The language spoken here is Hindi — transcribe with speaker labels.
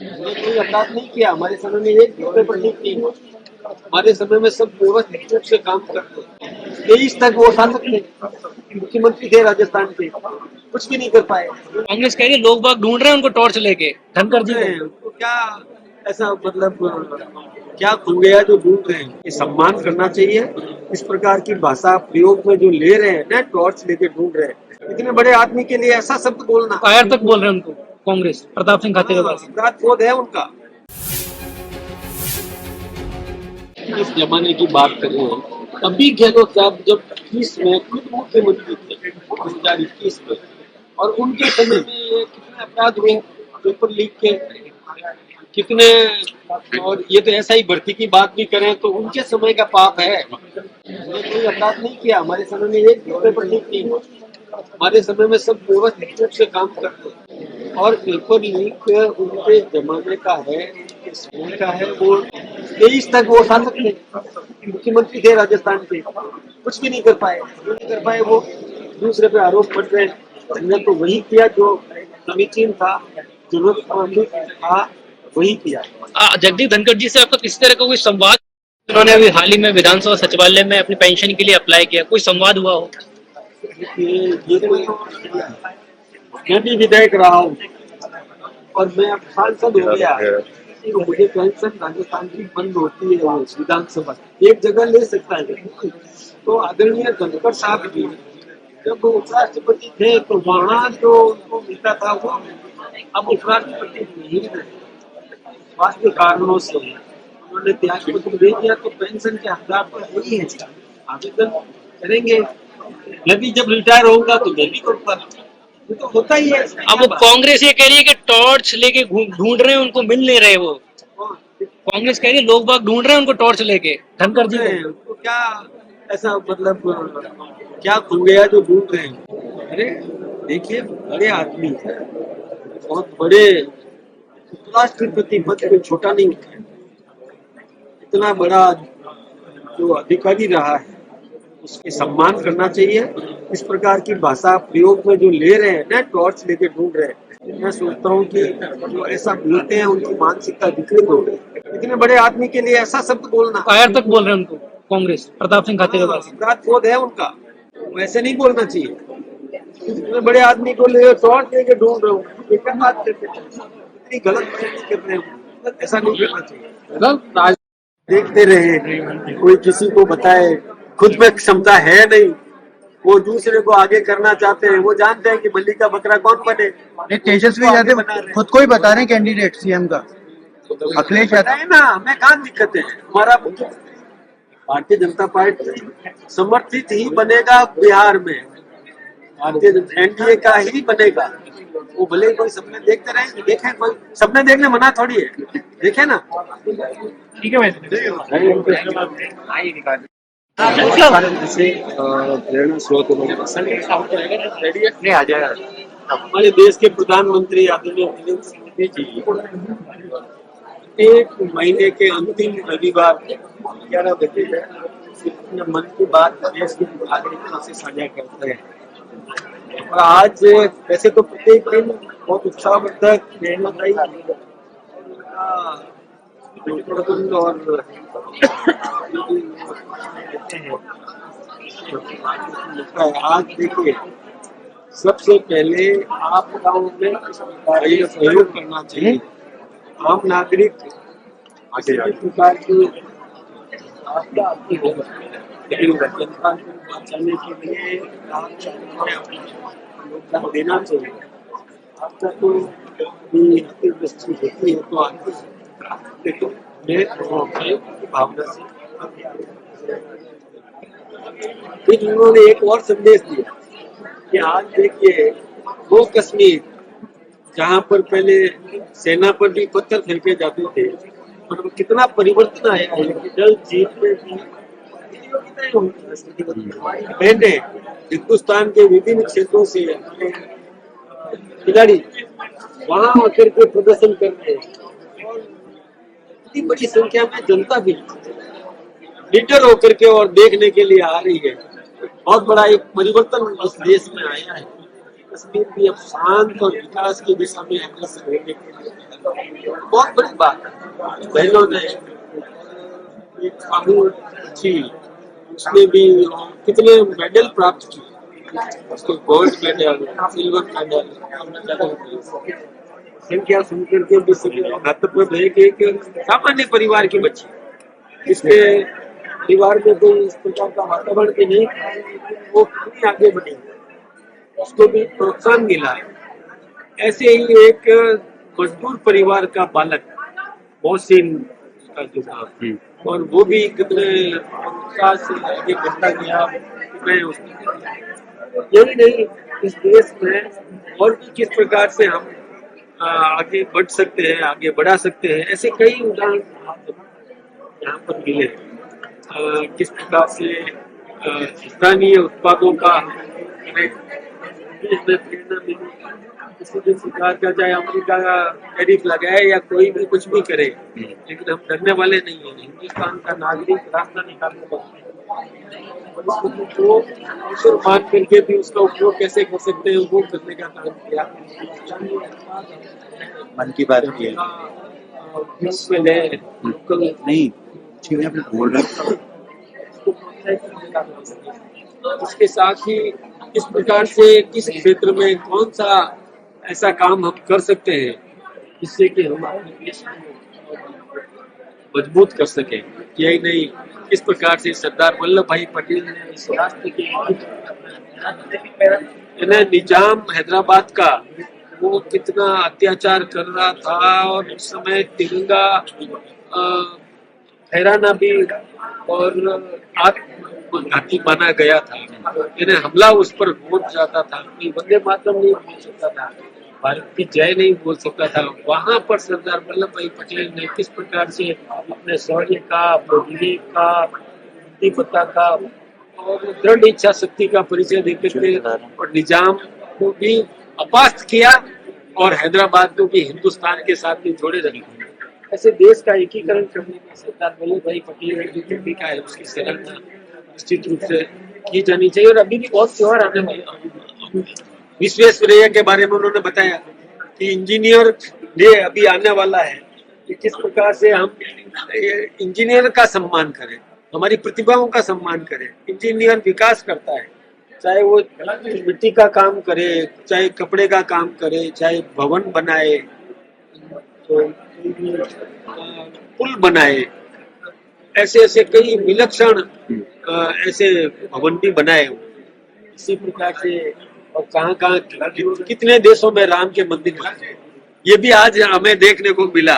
Speaker 1: हमने कोई अपराध नहीं किया। हमारे समय में एक भी पेपर लीक नहीं हुआ। हमारे समय में सब व्यवस्थित रूप से काम करते थे। 23 तक वो शासक थे, मुख्यमंत्री थे राजस्थान के, कुछ भी नहीं कर पाए।
Speaker 2: कांग्रेस कह रही है लोग बाग ढूंढ रहे हैं उनको टॉर्च लेके, धनखड़ जी को।
Speaker 1: उनको क्या ऐसा मतलब क्या खो गया जो ढूंढ रहे हैं? ये सम्मान करना चाहिए। इस प्रकार की भाषा प्रयोग में जो ले रहे हैं ना, टॉर्च लेके ढूंढ रहे हैं, इतने बड़े आदमी के लिए ऐसा शब्द बोलना,
Speaker 2: कायर तक बोल रहे हैं उनको कांग्रेस, प्रताप सिंह खाते के पास।
Speaker 1: अपराध बोध है उनका। इस जमाने की बात करें, तभी गहलोत साहब जब 21 में खुद मुख्यमंत्री थे 2021 में, और उनके समय में ये कितने अपराध हुए पेपर लीक के, कितने। और ये तो ऐसा ही भर्ती की बात भी करें तो उनके समय का पाप है। हमने कोई अपराध नहीं किया। हमारे समय में एक भी पेपर लीक नहीं हुआ। हमारे समय में सब व्यवस्थित रूप से काम करते हैं। और पेपर लीक उनके जमाने का है, उनके समय का है। वो 23 तक वो शासक थे, मुख्यमंत्री थे राजस्थान के, कुछ भी नहीं कर पाए। क्यों नहीं कर पाए? वो दूसरे पे आरोप पड़ रहे हैं। हमने तो वही किया जो समीचीन था, जरूरत था, वही किया।
Speaker 2: जगदीप धनखड़ जी से आपका किस तरह का कोई संवाद? उन्होंने अभी हाल ही में विधानसभा सचिवालय में अपनी पेंशन के लिए अप्लाई किया, कोई संवाद हुआ हो?
Speaker 1: ये तो मैं भी विधायक रहा हूँ और मैं अब सांसद हो गया, तो मुझे पेंशन राजस्थान की बंद होती है। वो विधानसभा एक जगह ले सकता है। तो आदरणीय धनखड़ साहब जी जब वो उपराष्ट्रपति थे तो वहाँ जो उनको मिलता था वो अब उपराष्ट्रपति नहीं रहे, स्वास्थ्य कारणों से उन्होंने त्याग पत्र दे दिया। तो पेंशन के हकदार तो वही है, आवेदन करेंगे। मैं भी जब रिटायर होऊंगा तो मैं भी करूंगा। ये तो होता ही है।
Speaker 2: अब वो कांग्रेस ये कह रही है कि टॉर्च लेके ढूंढ रहे हैं, उनको मिल नहीं रहे। वो कांग्रेस कह रही है लोग बाग ढूंढ रहे हैं उनको टॉर्च लेके, धनखड़ जी को।
Speaker 1: उनको क्या ऐसा मतलब क्या खो गया जो ढूंढ रहे हैं? अरे देखिए, बड़े आदमी है, बहुत बड़े राष्ट्रपति पद पे छोटा नहीं उठा, इतना बड़ा जो अधिकारी रहा है उसके सम्मान करना चाहिए। इस प्रकार की भाषा प्रयोग में जो ले रहे हैं ना, टॉर्च लेके ढूंढ रहे हैं, मैं सोचता हूँ कि जो ऐसा बोलते हैं उनकी मानसिकता विकृत हो गई। इतने बड़े आदमी के लिए ऐसा शब्द बोलना,
Speaker 2: कायर तक बोल रहे हैं उनको कांग्रेस, प्रताप सिंह खाते के पास।
Speaker 1: अपराध बोध है उनका। वैसे नहीं बोलना चाहिए। इतने बड़े आदमी को ले टॉर्च लेके ढूंढ रहे हो, ये क्या बात करते हैं? इतनी गलत बात कर रहे हो, ऐसा नहीं करना चाहिए। देखते रहे, कोई किसी को बताए, खुद में क्षमता है नहीं, वो दूसरे को आगे करना चाहते हैं। वो जानते हैं कि बल्ली का बकरा कौन बने।
Speaker 3: तेजस्वी यादव खुद को ही बता रहे हैं कैंडिडेट सीएम का, अखिलेश यादव
Speaker 1: है ना। हमें कहाँ दिक्कत है? हमारा भारतीय जनता पार्टी समर्थित ही बनेगा बिहार में, भारतीय एनडीए का ही बनेगा। वो भले कोई सपने देखते रहे, देखें, कोई सपने देखने मना थोड़ी है, देखे ना।
Speaker 2: ठीक है भाई।
Speaker 1: प्रेरणा स्रोत आ जाएगा। हमारे देश के प्रधानमंत्री आदरणीय नरेंद्र सिंह मोदी जी एक महीने के अंतिम रविवार 11 बजे अपने मन की बात देश के नागरिकों से साझा करते हैं। और आज वैसे तो प्रत्येक दिन बहुत उत्साहवर्धक, प्रेरणादायी और आज देखिए, सबसे पहले आपदाओं में इस प्रकार का सहयोग करना चाहिए। आम नागरिक किसी भी प्रकार की आपदा आती है, लेकिन जनता को बचाने के लिए योगदान देना चाहिए। आपदा तो अतिवृष्टि होती है तो आती है, लेकिन मैं भावना से फिर उन्होंने एक और संदेश दिया कि आज देखिए वो कश्मीर जहाँ पर पहले सेना पर भी पत्थर फेंके जाते थे, और कितना परिवर्तन आया है। जल जीत में भी मैंने हिंदुस्तान के विभिन्न क्षेत्रों से खिलाड़ी वहां आकर के प्रदर्शन कर रहे हैं, और इतनी बड़ी संख्या में जनता भी लीडर होकर के और देखने के लिए आ रही है। बहुत बड़ा एक परिवर्तन इस देश में आया है। कश्मीर भी अब शांत और विकास की दिशा में अग्रसर होने के लिए बहुत बड़ी बात है। बहनों ने एक कानून अच्छी, उसने भी कितने मेडल प्राप्त किए, उसको गोल्ड मेडल, सिल्वर मेडल, संख्या सुनकर के भी सभी महत्वपूर्ण है कि एक सामान्य परिवार की बच्ची, जिसके परिवार में कोई इस प्रकार का वातावरण भी नहीं, वो कितनी आगे बढ़ी, उसको भी प्रोत्साहन मिला है। ऐसे ही एक मजदूर परिवार का बालक मोहसिन का जो था, और वो भी कितने उत्साह से आगे बढ़ता गया। मैं उसको यही नहीं, इस देश में और भी किस प्रकार से हम आगे बढ़ सकते हैं, आगे बढ़ा सकते हैं, ऐसे कई उदाहरण यहाँ पर मिले। किस प्रकार से स्थानीय उत्पादों का प्रेरणा मिली, किसी भी प्रकार का, चाहे अमेरिका का टैरिफ लगाए या कोई भी कुछ भी करे, लेकिन हम डरने वाले नहीं है। हिंदुस्तान का नागरिक रास्ता निकालने वाला तो अवसर मान करके भी उसका उपयोग कैसे कर सकते हैं, वो करने का काम किया।
Speaker 3: मन की बात की है नहीं, चीजें अपने बोल रहे हैं।
Speaker 1: इसके साथ ही किस प्रकार से किस क्षेत्र में कौन सा ऐसा काम हम कर सकते हैं जिससे कि हम अपने देश को मजबूत कर सकें। यही नहीं, किस प्रकार से सरदार वल्लभ भाई पटेल ने इस राष्ट्र के निजाम हैदराबाद का, वो कितना अत्याचार कर रहा था, और उस समय तिरंगा फहराना भी और आत्मघाती माना गया था। यानी हमला उस पर हो जाता था, कोई वंदे मातरम नहीं बोल सकता था, भारत की जय नहीं बोल सकता था। वहां पर सरदार वल्लभ भाई पटेल ने किस प्रकार से अपने शौर्य का, अपने विवेक का, बुद्धिमत्ता का और दृढ़ इच्छा शक्ति का परिचय देते थे, और निजाम को भी अपास्त किया और हैदराबाद को भी हिंदुस्तान के साथ भी जोड़े रखे। ऐसे देश का एकीकरण करने में सरदार वल्लभ भाई पटेल ने जो भूमिका है, उसकी सराहना निश्चित रूप से की जानी चाहिए। और अभी भी बहुत त्योहार आने वाले, विश्वेश्वरैया के बारे में उन्होंने बताया कि इंजीनियर डे अभी आने वाला है, कि किस प्रकार से हम इंजीनियर का सम्मान करें, हमारी प्रतिभाओं का सम्मान करें। इंजीनियर विकास करता है, चाहे वो मिट्टी का काम करे, चाहे कपड़े का काम करे, चाहे भवन बनाए, तो पुल बनाए, ऐसे ऐसे कई विलक्षण ऐसे भवन भी बनाए। इसी प्रकार से और कहाँ कितने देशों में राम के मंदिर, ये भी आज हमें देखने को मिला।